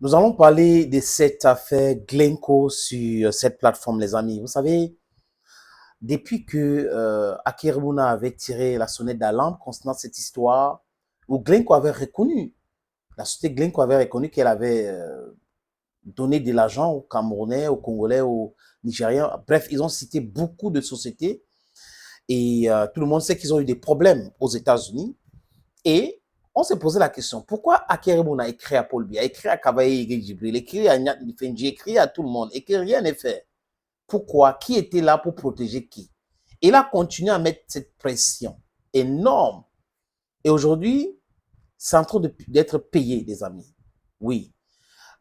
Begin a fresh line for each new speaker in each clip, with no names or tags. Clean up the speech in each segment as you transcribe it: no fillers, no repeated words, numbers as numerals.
Nous allons parler de cette affaire Glencoe sur cette plateforme, les amis. Vous savez, depuis que Akerbuna avait tiré la sonnette d'alarme concernant cette histoire, où Glencoe avait reconnu, la société Glencoe avait reconnu qu'elle avait donné de l'argent aux Camerounais, aux Congolais, aux Nigériens. Bref, ils ont cité beaucoup de sociétés et tout le monde sait qu'ils ont eu des problèmes aux États-Unis. Et on s'est posé la question, pourquoi Akerbuna a écrit à Paul Biya, écrit à Kabaye Djibril, écrit à Nyat Nifenji, écrit à tout le monde et que rien n'est fait? Pourquoi? Qui était là pour protéger qui? Il a continué à mettre cette pression énorme. Et aujourd'hui, c'est en train d'être payé, les amis. Oui.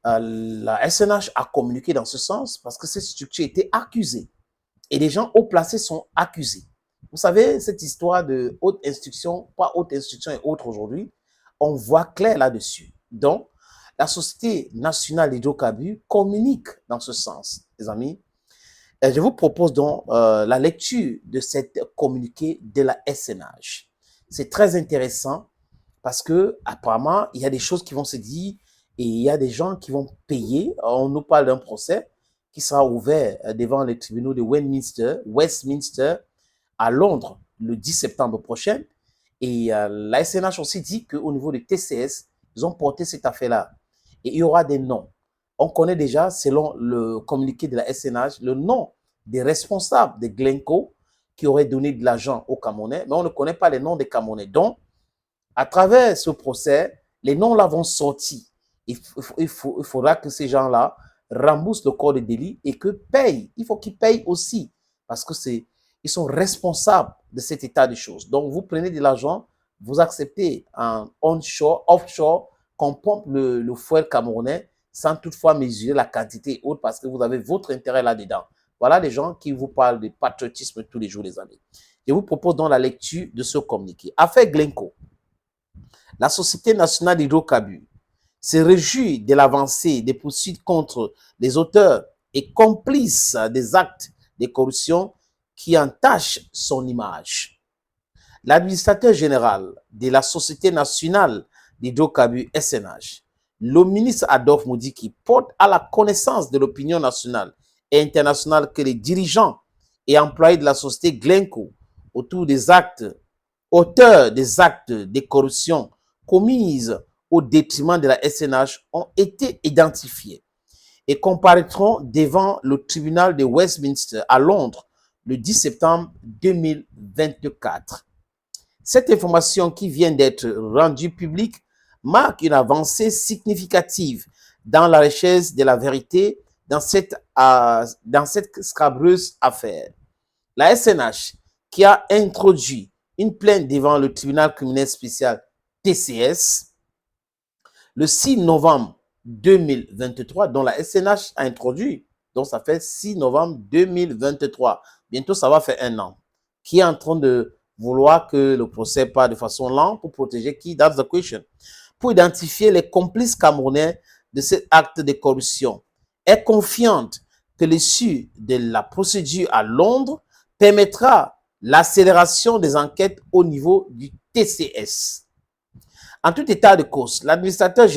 La SNH a communiqué dans ce sens parce que cette structure était accusée. Et les gens haut placés sont accusés. Vous savez, cette histoire de haute instruction, pas haute instruction et autres aujourd'hui, on voit clair là-dessus. Donc, la Société nationale d'hydrocarbures communique dans ce sens, les amis. Et je vous propose donc la lecture de cette communiqué de la SNH. C'est très intéressant parce que apparemment, il y a des choses qui vont se dire et il y a des gens qui vont payer. On nous parle d'un procès qui sera ouvert devant les tribunaux de Westminster à Londres le 10 septembre prochain. Et la SNH aussi dit qu'au niveau du TCS, ils ont porté cette affaire-là. Et il y aura des noms. On connaît déjà, selon le communiqué de la SNH, le nom des responsables de Glencoe qui auraient donné de l'argent aux Camerounais, mais on ne connaît pas les noms des Camerounais. Donc, à travers ce procès, les noms-là vont sortir. Il faudra que ces gens-là remboursent le corps de délit et que payent. Il faut qu'ils payent aussi parce que ils sont responsables de cet état de choses. Donc, vous prenez de l'argent, vous acceptez un onshore, offshore, qu'on pompe le fuel camerounais sans toutefois mesurer la quantité haute parce que vous avez votre intérêt là-dedans. Voilà les gens qui vous parlent de patriotisme tous les jours, les amis. Je vous propose donc la lecture de ce communiqué. Affaire Glencoe. La Société nationale d'hydrocarbures se réjouit de l'avancée des poursuites contre les auteurs et complices des actes de corruption qui entachent son image. L'administrateur général de la Société nationale d'hydrocarbures SNH, le ministre Adolphe Moudiki, porte à la connaissance de l'opinion nationale et internationale que les dirigeants et employés de la société Glencoe autour des actes, auteurs des actes de corruption commises au détriment de la SNH ont été identifiés et comparaîtront devant le tribunal de Westminster à Londres le 10 septembre 2024. Cette information qui vient d'être rendue publique marque une avancée significative dans la recherche de la vérité dans cette scabreuse affaire. La SNH, qui a introduit une plainte devant le tribunal criminel spécial TCS le 6 novembre 2023, dont la SNH a introduit, donc ça fait 6 novembre 2023, bientôt ça va faire un an, qui est en train de vouloir que le procès parte de façon lente pour protéger qui? That's the question. Pour identifier les complices camerounais de cet acte de corruption, est confiante que l'issue de la procédure à Londres permettra l'accélération des enquêtes au niveau du TCS. En tout état de cause, l'administrateur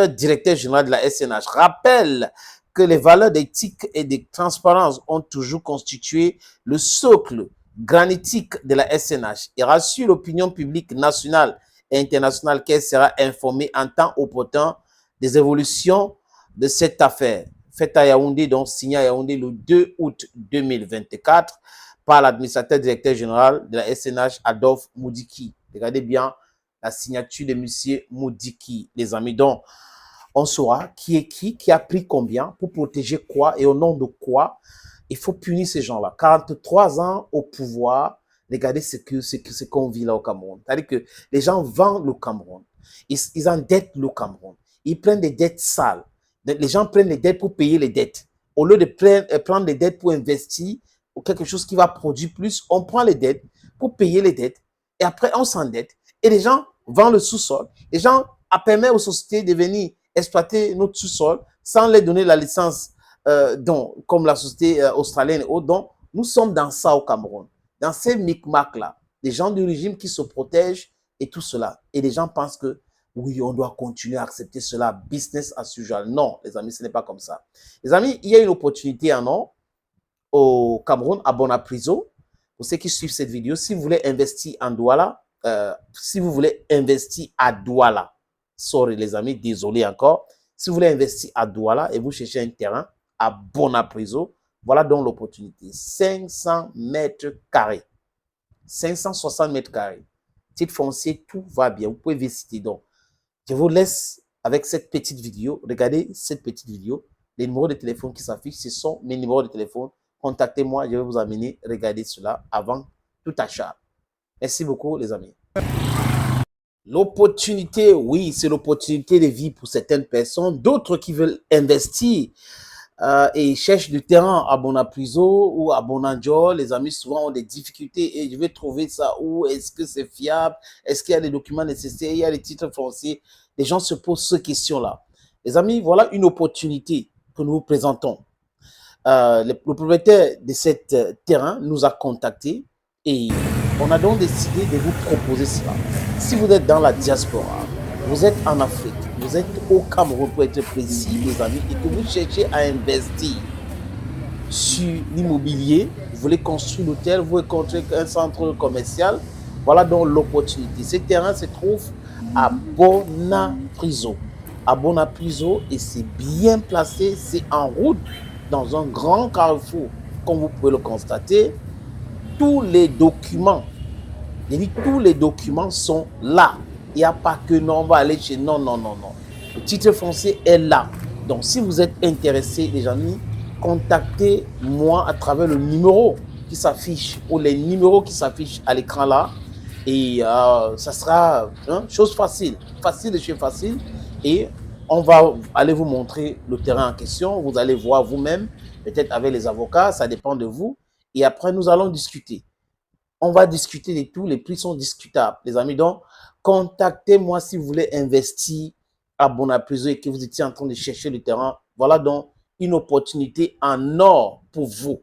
directeur général de la SNH rappelle que les valeurs d'éthique et de transparence ont toujours constitué le socle granitique de la SNH et rassure l'opinion publique nationale et internationale qu'elle sera informée en temps opportun des évolutions de cette affaire faite à Yaoundé, donc signée à Yaoundé le 2 août 2024 par l'administrateur directeur général de la SNH, Adolphe Moudiki. Regardez bien la signature de M. Moudiki, les amis. Donc, on saura qui est qui a pris combien, pour protéger quoi et au nom de quoi. Il faut punir ces gens-là. 43 ans au pouvoir, regardez ce qu'on vit là au Cameroun. C'est-à-dire que les gens vendent le Cameroun. Ils endettent le Cameroun. Ils prennent des dettes sales. Les gens prennent les dettes pour payer les dettes. Au lieu de prendre les dettes pour investir ou quelque chose qui va produire plus, on prend les dettes pour payer les dettes et après on s'endette. Et les gens vendent le sous-sol. Les gens permettent aux sociétés de venir exploiter notre sous-sol sans leur donner la licence, comme la société australienne et autres. Donc, nous sommes dans ça au Cameroun. Dans ces micmacs-là, des gens du régime qui se protègent et tout cela. Et les gens pensent que oui, on doit continuer à accepter cela, business as usual. Non, les amis, ce n'est pas comme ça. Les amis, il y a une opportunité en or au Cameroun, à Bonapriso. Pour ceux qui suivent cette vidéo, si vous voulez investir en Douala, si vous voulez investir à Douala, sorry les amis, désolé encore. Si vous voulez investir à Douala et vous cherchez un terrain à Bonapriso, voilà donc l'opportunité. 500 mètres carrés. 560 mètres carrés. Titre foncier, tout va bien. Vous pouvez visiter donc. Je vous laisse avec cette petite vidéo. Regardez cette petite vidéo. Les numéros de téléphone qui s'affichent, ce sont mes numéros de téléphone. Contactez-moi, je vais vous amener. Regardez cela avant tout achat. Merci beaucoup, les amis. L'opportunité, oui, c'est l'opportunité de vie pour certaines personnes. D'autres qui veulent investir et cherchent du terrain à Bonapriso ou à Bonanjo. Les amis souvent ont des difficultés et je vais trouver ça où, est-ce que c'est fiable, est-ce qu'il y a les documents nécessaires, il y a les titres fonciers. Les gens se posent ces questions-là. Les amis, voilà une opportunité que nous vous présentons. Le propriétaire de cet terrain nous a contactés et on a donc décidé de vous proposer cela. Si vous êtes dans la diaspora, vous êtes en Afrique, vous êtes au Cameroun pour être précis, les amis, et que vous cherchez à investir sur l'immobilier, vous voulez construire l'hôtel, vous voulez construire un centre commercial, voilà donc l'opportunité. Ce terrain se trouve à Bonapriso. À Bonapriso, et c'est bien placé, c'est en route dans un grand carrefour. Comme vous pouvez le constater, tous les documents, je dis tous les documents sont là. Il n'y a pas que non, on va aller chez non, non, non, non. Le titre foncier est là. Donc, si vous êtes intéressé, les amis, contactez-moi à travers le numéro qui s'affiche ou les numéros qui s'affichent à l'écran là. Et ça sera chose facile, facile de chez facile. Et on va aller vous montrer le terrain en question. Vous allez voir vous-même, peut-être avec les avocats, ça dépend de vous. Et après, nous allons discuter. On va discuter de tout. Les prix sont discutables, les amis. Donc, contactez-moi si vous voulez investir à Bonapriso et que vous étiez en train de chercher le terrain. Voilà donc une opportunité en or pour vous.